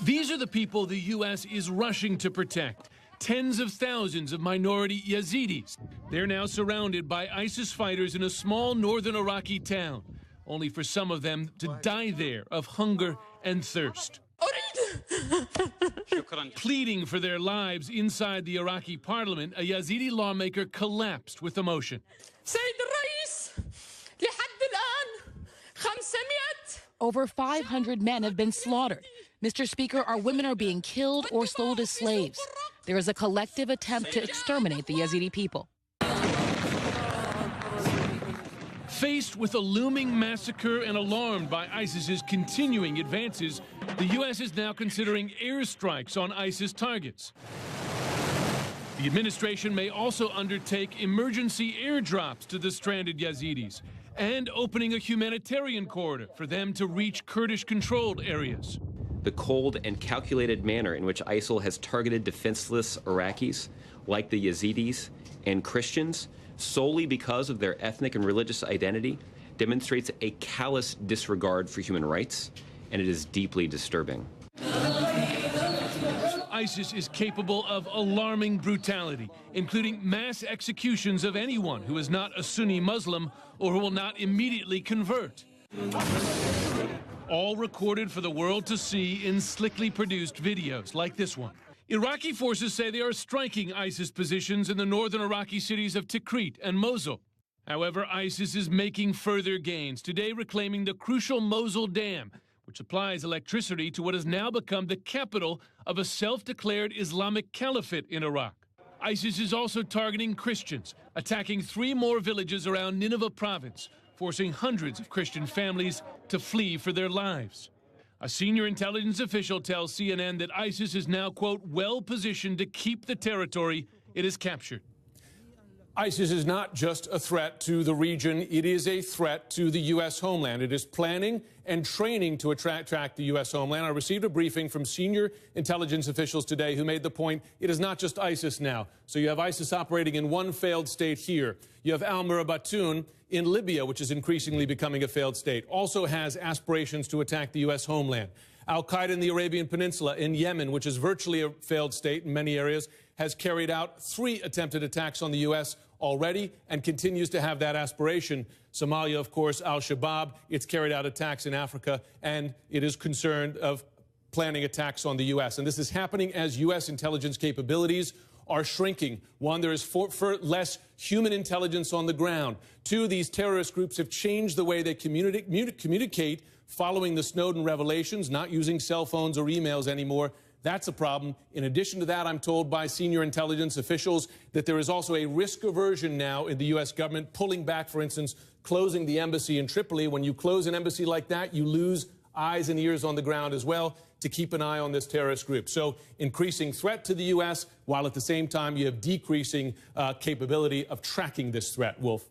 These are the people the U.S. is rushing to protect. Tens of thousands of minority Yazidis. They're now surrounded by ISIS fighters in a small northern Iraqi town, only for some of them to die there of hunger and thirst. Pleading for their lives inside the Iraqi parliament, a Yazidi lawmaker collapsed with emotion. Over 500 men have been slaughtered. Mr. Speaker, our women are being killed or sold as slaves. There is a collective attempt to exterminate the Yazidi people. Faced with a looming massacre and alarmed by ISIS's continuing advances, the U.S. is now considering airstrikes on ISIS targets. The administration may also undertake emergency airdrops to the stranded Yazidis and opening a humanitarian corridor for them to reach Kurdish-controlled areas. The cold and calculated manner in which ISIL has targeted defenseless Iraqis, like the Yazidis and Christians, solely because of their ethnic and religious identity, demonstrates a callous disregard for human rights, and it is deeply disturbing. ISIS is capable of alarming brutality, including mass executions of anyone who is not a Sunni Muslim or who will not immediately convert. All recorded for the world to see in slickly produced videos like this one. Iraqi forces say they are striking ISIS positions in the northern Iraqi cities of Tikrit and Mosul. However, ISIS is making further gains, today reclaiming the crucial Mosul Dam, which supplies electricity to what has now become the capital of a self-declared Islamic caliphate in Iraq. ISIS is also targeting Christians, attacking 3 more villages around Nineveh province, forcing hundreds of Christian families to flee for their lives. A senior intelligence official tells CNN that ISIS is now, quote, well-positioned to keep the territory it has captured. ISIS is not just a threat to the region, it is a threat to the U.S. homeland. It is planning and training to attack the U.S. homeland. I received a briefing from senior intelligence officials today who made the point it is not just ISIS now. So you have ISIS operating in one failed state here. You have al-Murabitun in Libya, which is increasingly becoming a failed state, also has aspirations to attack the U.S. homeland. Al-Qaeda in the Arabian Peninsula, in Yemen, which is virtually a failed state in many areas, has carried out 3 attempted attacks on the U.S. already and continues to have that aspiration. Somalia, of course, al-Shabaab, it's carried out attacks in Africa, and it is concerned of planning attacks on the U.S. And this is happening as U.S. intelligence capabilities are shrinking. 1, there is less human intelligence on the ground. 2, these terrorist groups have changed the way they communicate following the Snowden revelations, not using cell phones or emails anymore. That's a problem. In addition to that, I'm told by senior intelligence officials that there is also a risk aversion now in the U.S. government, pulling back, for instance, closing the embassy in Tripoli. When you close an embassy like that, you lose eyes and ears on the ground as well to keep an eye on this terrorist group. So increasing threat to the U.S., while at the same time you have decreasing capability of tracking this threat. Wolf.